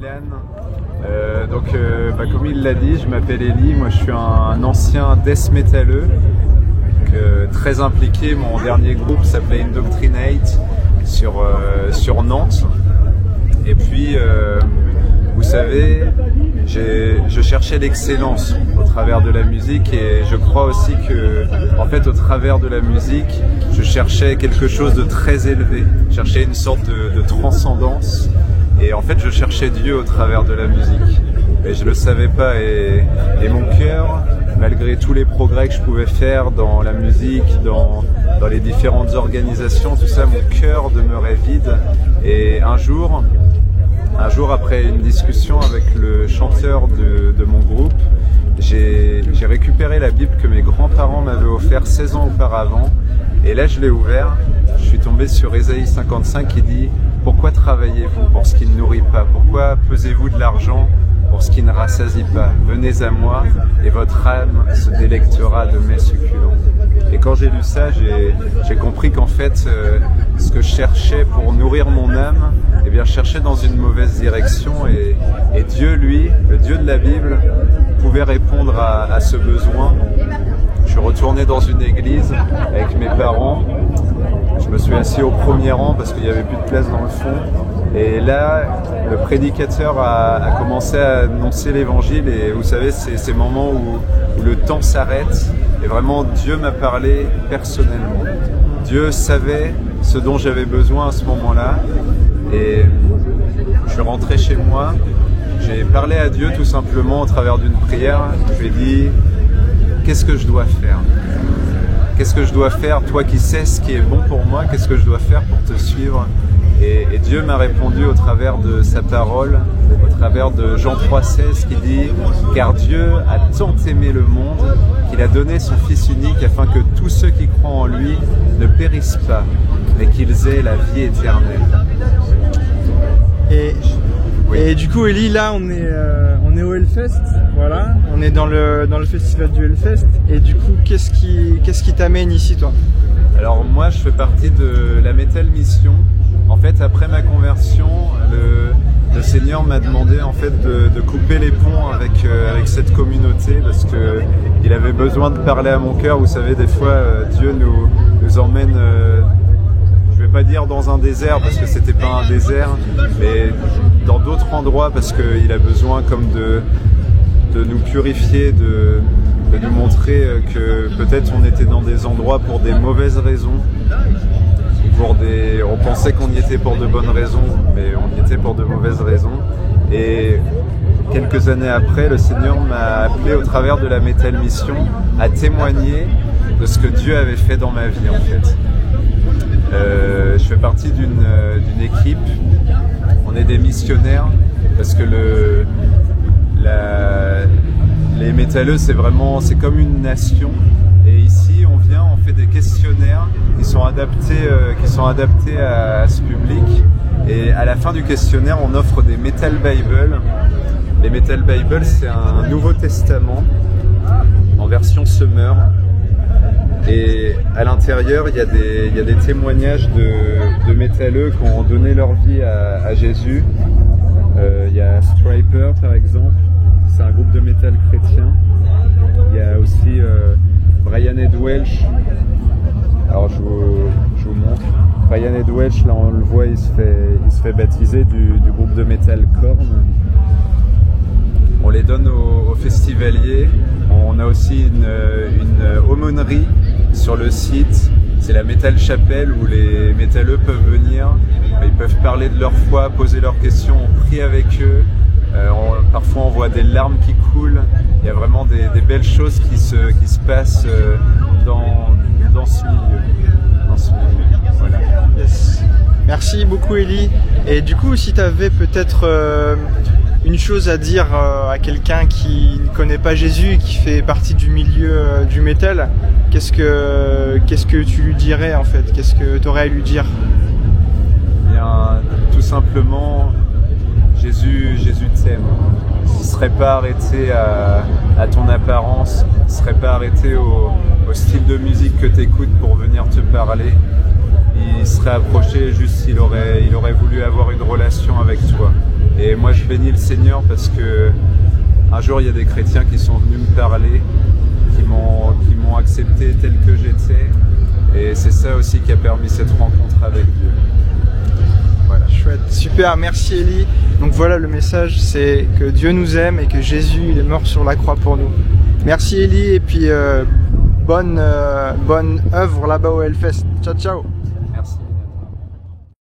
Milan. Comme il l'a dit, je m'appelle Eli, moi je suis un ancien death métalleux, très impliqué. Mon dernier groupe s'appelait Indoctrinate sur Nantes. Et puis, vous savez, je cherchais l'excellence au travers de la musique, et je crois aussi que, en fait, au travers de la musique, je cherchais quelque chose de très élevé. Je cherchais une sorte de transcendance, et en fait, je cherchais Dieu au travers de la musique. Et je le savais pas, et mon cœur, malgré tous les progrès que je pouvais faire dans la musique, dans les différentes organisations, tout ça, mon cœur demeurait vide. Et un jour, après une discussion avec le chanteur de mon groupe, j'ai récupéré la Bible que mes grands-parents m'avaient offert 16 ans auparavant, et là je l'ai ouvert, je suis tombé sur Ésaïe 55 qui dit « Pourquoi travaillez-vous pour ce qui ne nourrit pas? Pourquoi pesez-vous de l'argent pour ce qui ne rassasie pas? Venez à moi et votre âme se délectera de mes succulents. » Et quand j'ai lu ça, j'ai compris qu'en fait, ce que je cherchais pour nourrir mon âme, eh bien, je cherchais dans une mauvaise direction, et Dieu, lui, le Dieu de la Bible, pouvait répondre à ce besoin. Je suis retourné dans une église avec mes parents. Je me suis assis au premier rang parce qu'il n'y avait plus de place dans le fond. Et là, le prédicateur a commencé à annoncer l'évangile, et vous savez, c'est ces moments où le temps s'arrête, et vraiment Dieu m'a parlé personnellement. Dieu savait ce dont j'avais besoin à ce moment-là, et je suis rentré chez moi, j'ai parlé à Dieu tout simplement au travers d'une prière. Je lui ai dit, qu'est-ce que je dois faire? Qu'est-ce que je dois faire, toi qui sais ce qui est bon pour moi, qu'est-ce que je dois faire pour te suivre? Et Dieu m'a répondu au travers de sa parole, au travers de Jean 3,16 qui dit « Car Dieu a tant aimé le monde qu'il a donné son Fils unique afin que tous ceux qui croient en lui ne périssent pas, mais qu'ils aient la vie éternelle. » Et du coup, Eli, là, on est au Hellfest, voilà, on est dans le festival du Hellfest. Et du coup, qu'est-ce qui t'amène ici, toi? Alors moi, je fais partie de la Metal Mission. En fait, après ma conversion, le Seigneur m'a demandé en fait de couper les ponts avec cette communauté, parce que il avait besoin de parler à mon cœur. Vous savez, des fois, Dieu nous emmène. Je vais pas dire dans un désert parce que c'était pas un désert, mais dans d'autres endroits parce qu'il a besoin comme de nous purifier, de nous montrer que peut-être on était dans des endroits pour des mauvaises raisons, on pensait qu'on y était pour de bonnes raisons, mais on y était pour de mauvaises raisons. Et quelques années après, le Seigneur m'a appelé au travers de la Metal Mission à témoigner de ce que Dieu avait fait dans ma vie en fait. Je fais partie d'une équipe, on est des missionnaires, parce que les métalleux c'est comme une nation, et ici on vient, on fait des questionnaires qui sont adaptés à ce public, et à la fin du questionnaire on offre des Metal Bible. Les Metal Bible c'est un Nouveau Testament en version Summer. Et à l'intérieur, il y a des témoignages de métalleux qui ont donné leur vie à Jésus. Il y a Striper par exemple, c'est un groupe de métal chrétien. Il y a aussi Brian Ed Welch. Alors je vous montre. Brian Ed Welch, là on le voit, il se fait baptiser du groupe de métal Korn. On les donne aux festivaliers. On a aussi une aumônerie sur le site. C'est la Metal Chapel où les métalleux peuvent venir. Ils peuvent parler de leur foi, poser leurs questions, on prie avec eux. Parfois on voit des larmes qui coulent. Il y a vraiment des belles choses qui se passent dans ce milieu. Voilà. Yes. Merci beaucoup Eli. Et du coup, si tu avais peut-être une chose à dire à quelqu'un qui ne connaît pas Jésus, qui fait partie du milieu du métal, qu'est-ce que tu lui dirais en fait? Qu'est-ce que tu aurais à lui dire? Bien, tout simplement, Jésus t'aime. Il ne serait pas arrêté à ton apparence, il ne serait pas arrêté au style de musique que tu écoutes pour venir te parler. Il serait approché juste s'il aurait voulu avoir une relation avec toi. Et moi je bénis le Seigneur parce que un jour il y a des chrétiens qui sont venus me parler, qui m'ont accepté tel que j'étais, et c'est ça aussi qui a permis cette rencontre avec Dieu. Voilà, chouette, super, merci Élie. Donc voilà, le message, c'est que Dieu nous aime et que Jésus il est mort sur la croix pour nous. Merci Élie, et puis bonne œuvre là-bas au Hellfest. Ciao ciao.